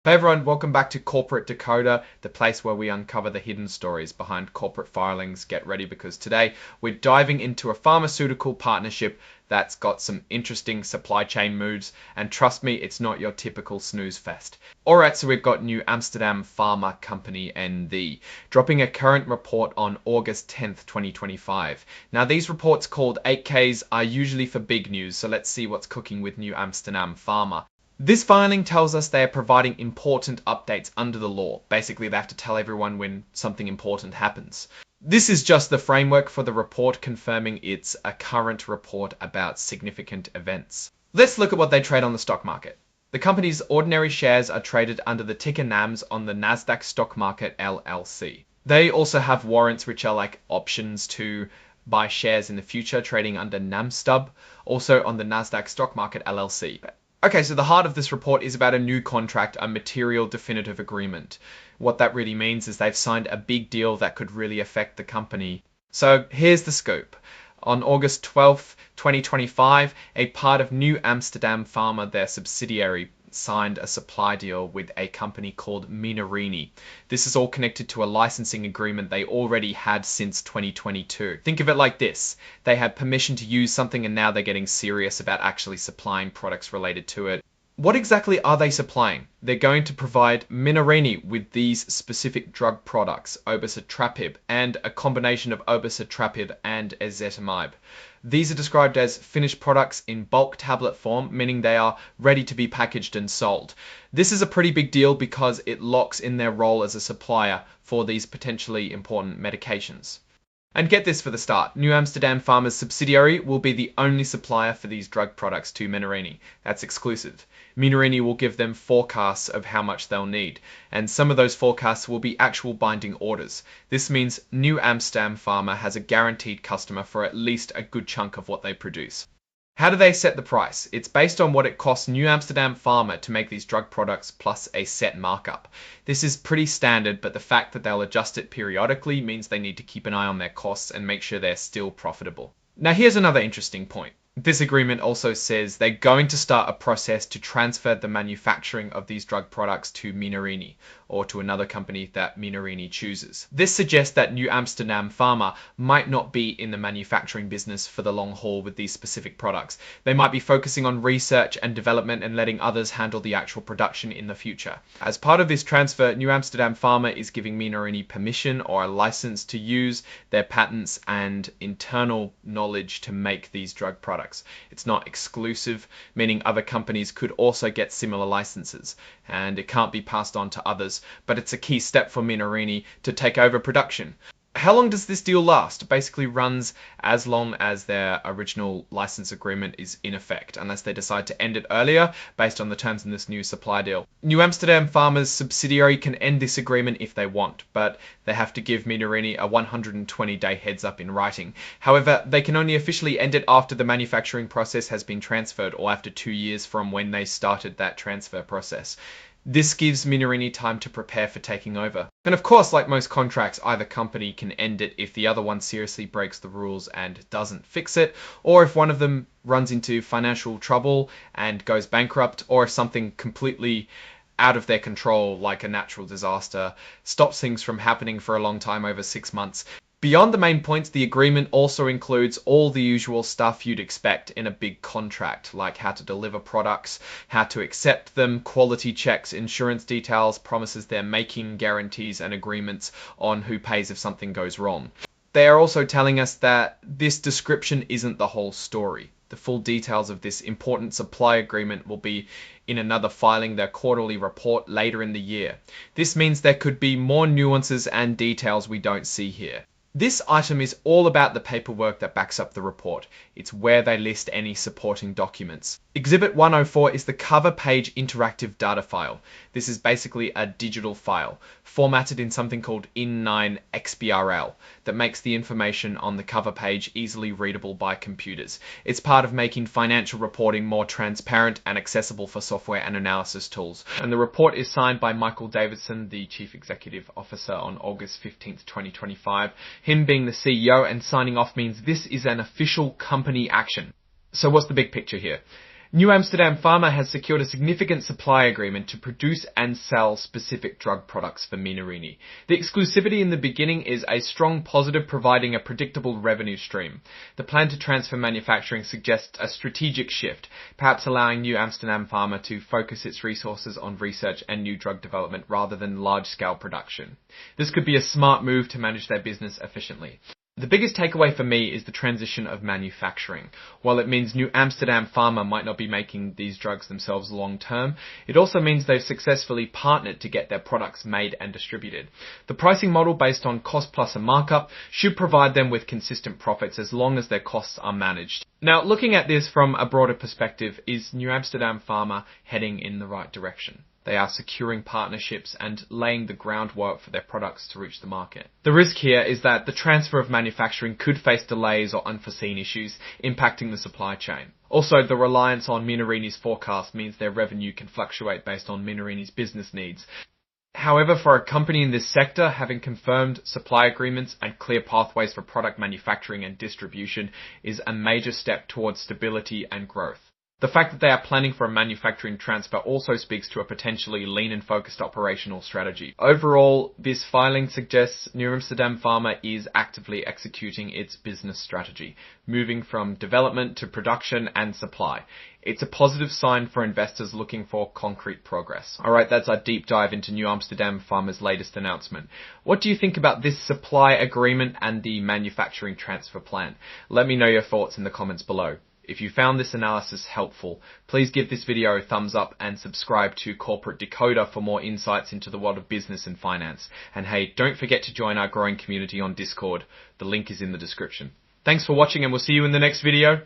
Hey everyone, welcome back to Corporate Decoder, the place where we uncover the hidden stories behind corporate filings. Get ready because today we're diving into a pharmaceutical partnership that's got some interesting supply chain moves, and trust me, it's not your typical snooze fest. Alright, so we've got NewAmsterdam Pharma Company NV, dropping a current report on August 10th, 2025. Now these reports called 8Ks are usually for big news, so let's see what's cooking with NewAmsterdam Pharma. This filing tells us they are providing important updates under the law. Basically, they have to tell everyone when something important happens. This is just the framework for the report confirming it's a current report about significant events. Let's look at what they trade on the stock market. The company's ordinary shares are traded under the ticker NAMS on the Nasdaq Stock Market LLC. They also have warrants, which are like options to buy shares in the future, trading under NAMSTUB, also on the Nasdaq Stock Market LLC. Okay, so the heart of this report is about a new contract, a material definitive agreement. What that really means is they've signed a big deal that could really affect the company. So here's the scoop. On August 12th, 2025, a part of NewAmsterdam Pharma, their subsidiary, signed a supply deal with a company called Menarini. This is all connected to a licensing agreement they already had since 2022. Think of it like this. They had permission to use something and now they're getting serious about actually supplying products related to it. What exactly are they supplying? They're going to provide Menarini with these specific drug products, obicetrapib, and a combination of obicetrapib and ezetimibe. These are described as finished products in bulk tablet form, meaning they are ready to be packaged and sold. This is a pretty big deal because it locks in their role as a supplier for these potentially important medications. And get this for the start, NewAmsterdam Pharma's subsidiary will be the only supplier for these drug products to Menarini. That's exclusive. Menarini will give them forecasts of how much they'll need, and some of those forecasts will be actual binding orders. This means NewAmsterdam Pharma has a guaranteed customer for at least a good chunk of what they produce. How do they set the price? It's based on what it costs NewAmsterdam Pharma to make these drug products plus a set markup. This is pretty standard, but the fact that they'll adjust it periodically means they need to keep an eye on their costs and make sure they're still profitable. Now here's another interesting point. This agreement also says they're going to start a process to transfer the manufacturing of these drug products to Menarini, or to another company that Menarini chooses. This suggests that NewAmsterdam Pharma might not be in the manufacturing business for the long haul with these specific products. They might be focusing on research and development and letting others handle the actual production in the future. As part of this transfer, NewAmsterdam Pharma is giving Menarini permission or a license to use their patents and internal knowledge to make these drug products. It's not exclusive, meaning other companies could also get similar licenses, and it can't be passed on to others, but it's a key step for Menarini to take over production. How long does this deal last? It basically runs as long as their original license agreement is in effect, unless they decide to end it earlier based on the terms in this new supply deal. NewAmsterdam Pharma's subsidiary can end this agreement if they want, but they have to give Menarini a 120-day heads up in writing. However, they can only officially end it after the manufacturing process has been transferred or after 2 years from when they started that transfer process. This gives Menarini time to prepare for taking over. And of course, like most contracts, either company can end it if the other one seriously breaks the rules and doesn't fix it, or if one of them runs into financial trouble and goes bankrupt, or if something completely out of their control, like a natural disaster, stops things from happening for a long time, over 6 months. Beyond the main points, the agreement also includes all the usual stuff you'd expect in a big contract, like how to deliver products, how to accept them, quality checks, insurance details, promises they're making, guarantees and agreements on who pays if something goes wrong. They are also telling us that this description isn't the whole story. The full details of this important supply agreement will be in another filing, their quarterly report, later in the year. This means there could be more nuances and details we don't see here. This item is all about the paperwork that backs up the report. It's where they list any supporting documents. Exhibit 104 is the cover page interactive data file. This is basically a digital file, formatted in something called In9 XBRL, that makes the information on the cover page easily readable by computers. It's part of making financial reporting more transparent and accessible for software and analysis tools. And the report is signed by Michael Davidson, the Chief Executive Officer, on August 15th, 2025. Him being the CEO and signing off means this is an official company action. So what's the big picture here? NewAmsterdam Pharma has secured a significant supply agreement to produce and sell specific drug products for Menarini. The exclusivity in the beginning is a strong positive, providing a predictable revenue stream. The plan to transfer manufacturing suggests a strategic shift, perhaps allowing NewAmsterdam Pharma to focus its resources on research and new drug development rather than large-scale production. This could be a smart move to manage their business efficiently. The biggest takeaway for me is the transition of manufacturing. While it means NewAmsterdam Pharma might not be making these drugs themselves long term, it also means they've successfully partnered to get their products made and distributed. The pricing model based on cost plus a markup should provide them with consistent profits as long as their costs are managed. Now, looking at this from a broader perspective, is NewAmsterdam Pharma heading in the right direction? They are securing partnerships and laying the groundwork for their products to reach the market. The risk here is that the transfer of manufacturing could face delays or unforeseen issues impacting the supply chain. Also, the reliance on Menarini's forecast means their revenue can fluctuate based on Menarini's business needs. However, for a company in this sector, having confirmed supply agreements and clear pathways for product manufacturing and distribution is a major step towards stability and growth. The fact that they are planning for a manufacturing transfer also speaks to a potentially lean and focused operational strategy. Overall, this filing suggests NewAmsterdam Pharma is actively executing its business strategy, moving from development to production and supply. It's a positive sign for investors looking for concrete progress. Alright, that's our deep dive into NewAmsterdam Pharma's latest announcement. What do you think about this supply agreement and the manufacturing transfer plan? Let me know your thoughts in the comments below. If you found this analysis helpful, please give this video a thumbs up and subscribe to Corporate Decoder for more insights into the world of business and finance. And hey, don't forget to join our growing community on Discord. The link is in the description. Thanks for watching and we'll see you in the next video.